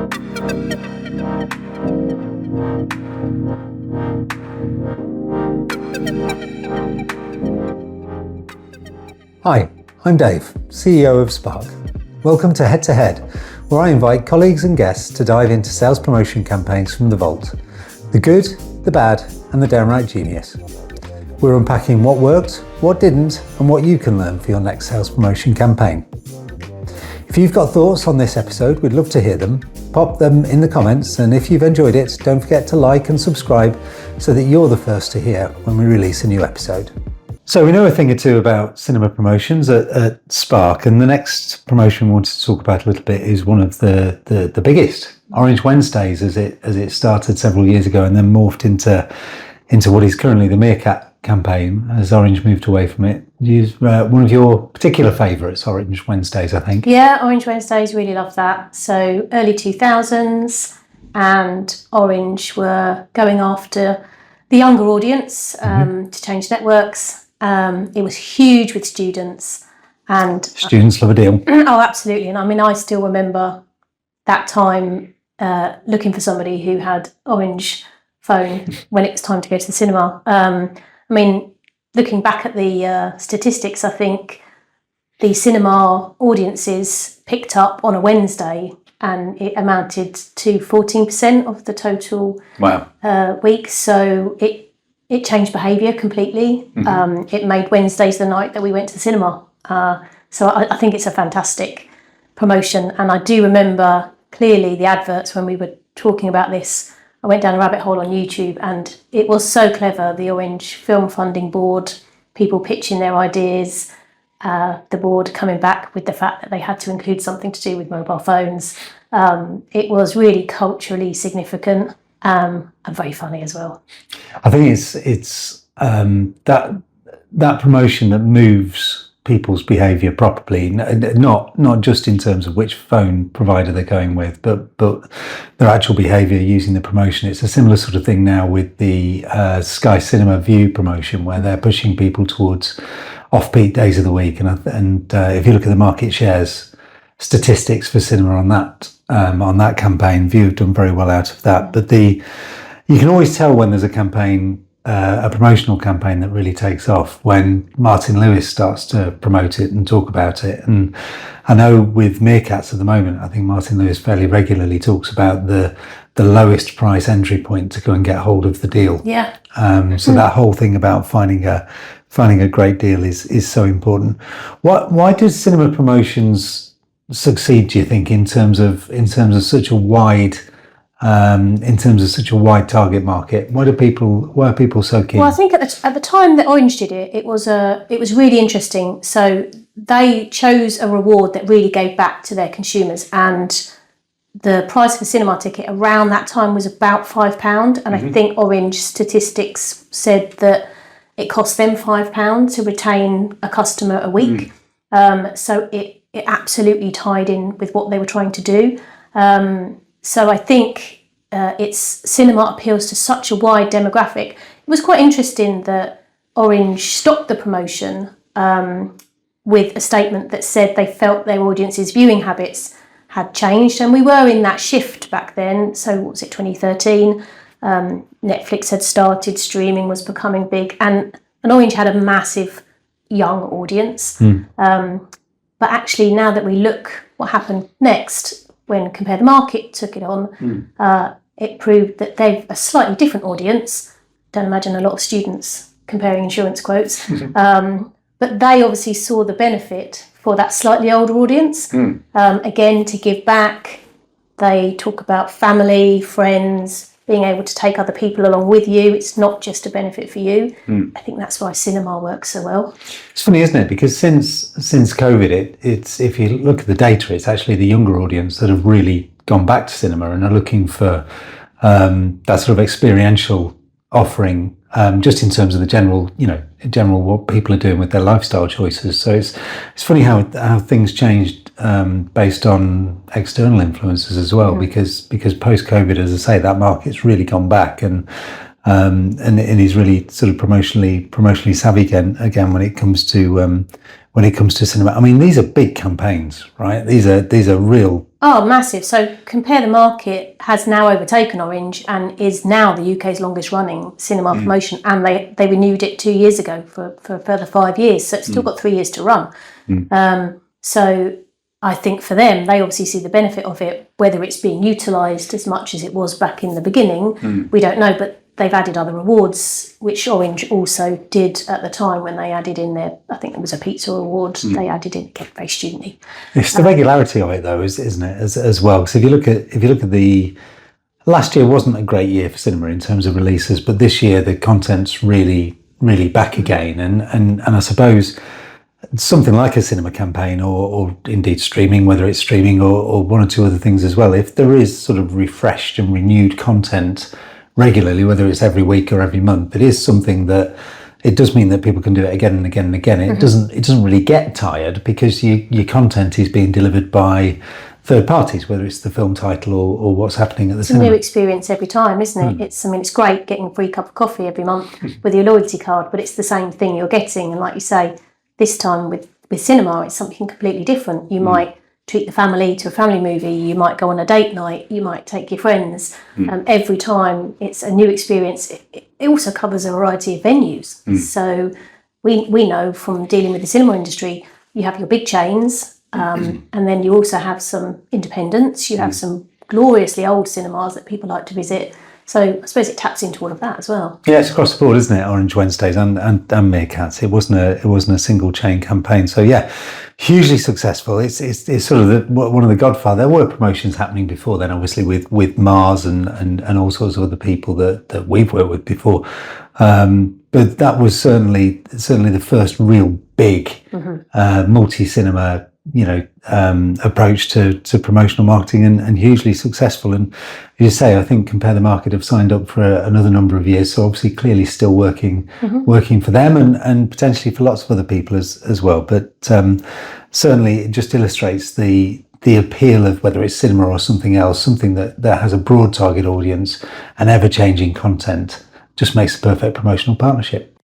Hi, I'm Dave, CEO of Spark. Welcome to Head to Head, where I invite colleagues and guests to dive into sales promotion campaigns from the vault. The good, the bad, and the downright genius. We're unpacking what worked, what didn't, and what you can learn for your next sales promotion campaign. If you've got thoughts on this episode, we'd love to hear them. Pop them in the comments, and if you've enjoyed it, don't forget to like and subscribe so that you're the first to hear when we release a new episode. So we know a thing or two about cinema promotions at Spark, and the next promotion we wanted to talk about a little bit is one of the biggest, Orange Wednesdays, as it started several years ago and then morphed into what is currently the Meerkat campaign as Orange moved away from it. One of your particular favourites, Orange Wednesdays, I think. Yeah, Orange Wednesdays, really love that. So early 2000s, and Orange were going after the younger audience to change networks. It was huge with students, and students love a deal. Oh, absolutely. And I mean, I still remember that time looking for somebody who had Orange phone when it was time to go to the cinema. I mean, looking back at the statistics, I think the cinema audiences picked up on a Wednesday, and it amounted to 14% of the total week. So it changed behaviour completely. It made Wednesdays the night that we went to the cinema. So I think it's a fantastic promotion. And I do remember clearly the adverts when we were talking about this. I went down a rabbit hole on YouTube, and it was so clever. The Orange Film Funding Board, people pitching their ideas, the board coming back with the fact that they had to include something to do with mobile phones. It was really culturally significant. And very funny as well. I think it's that promotion that moves people's behaviour properly, not just in terms of which phone provider they're going with, but their actual behaviour using the promotion. It's a similar sort of thing now with the Sky Cinema View promotion, where they're pushing people towards off-peak days of the week. And if you look at the market shares statistics for cinema on that campaign, View have done very well out of that. But you can always tell when there's a campaign, a promotional campaign that really takes off, when Martin Lewis starts to promote it and talk about it. And I know with Meerkats at the moment, I think Martin Lewis fairly regularly talks about the lowest price entry point to go and get hold of the deal. Yeah. So that whole thing about finding a great deal is so important. Why do cinema promotions succeed, do you think, in terms of such a wide target market? Why are people so keen? Well, I think at the time that Orange did it, it was really interesting. So they chose a reward that really gave back to their consumers, and the price of a cinema ticket around that time was about £5, and I think Orange statistics said that it cost them £5 to retain a customer a week. So it absolutely tied in with what they were trying to do. So I think cinema appeals to such a wide demographic. It was quite interesting that Orange stopped the promotion with a statement that said they felt their audience's viewing habits had changed, and we were in that shift back then. So what was it, 2013? Netflix had started, streaming was becoming big, and Orange had a massive young audience. But actually, now that we look what happened next, when Compare the Market took it on, it proved that they've a slightly different audience. Don't imagine a lot of students comparing insurance quotes. But they obviously saw the benefit for that slightly older audience. Again, to give back, they talk about family, friends, being able to take other people along with you. It's not just a benefit for you. I think that's why cinema works so well. It's funny, isn't it? Because since COVID, it's if you look at the data, it's actually the younger audience that have really gone back to cinema and are looking for that sort of experiential offering, just in terms of the general what people are doing with their lifestyle choices. So it's funny how things changed based on external influences as well, because post COVID, as I say, that market's really gone back, and he's really sort of promotionally savvy again when it comes to cinema. I mean, these are big campaigns, right? These are real Oh, massive. So Compare the Market has now overtaken Orange and is now the UK's longest running cinema promotion, and they renewed it 2 years ago for a further 5 years, so it's still got 3 years to run. So I think for them, they obviously see the benefit of it. Whether it's being utilised as much as it was back in the beginning, we don't know, but they've added other rewards, which Orange also did at the time when they added in their, I think it was a pizza award, they added in, kept very studenty. It's the regularity of it, though, isn't it, as well? Because if you look at the last year wasn't a great year for cinema in terms of releases, but this year the content's really back again, and I suppose something like a cinema campaign or indeed streaming, whether it's streaming or one or two other things as well, if there is sort of refreshed and renewed content regularly, whether it's every week or every month, it is something that it does mean that people can do it again and again and again. It doesn't really get tired because your content is being delivered by third parties, whether it's the film title or what's happening at the cinema. It's a new experience every time, isn't it? It's great getting a free cup of coffee every month with your loyalty card, but it's the same thing you're getting. And like you say, this time with cinema, it's something completely different. You might treat the family to a family movie, you might go on a date night, you might take your friends. Every time it's a new experience. It also covers a variety of venues. So we know from dealing with the cinema industry, you have your big chains, and then you also have some independents, you have some gloriously old cinemas that people like to visit. So I suppose it taps into all of that as well. Yeah, it's across the board, isn't it? Orange Wednesdays and Meerkats. It wasn't a single chain campaign. So yeah, hugely successful. It's sort of one of the godfather. There were promotions happening before then, obviously with Mars and all sorts of other people that we've worked with before. But that was certainly the first real big multi-cinema approach to promotional marketing, and hugely successful. And as you say, I think Compare the Market have signed up for another number of years, so obviously clearly still working for them and potentially for lots of other people as well. But certainly it just illustrates the appeal of whether it's cinema or something else, something that has a broad target audience and ever-changing content, just makes a perfect promotional partnership.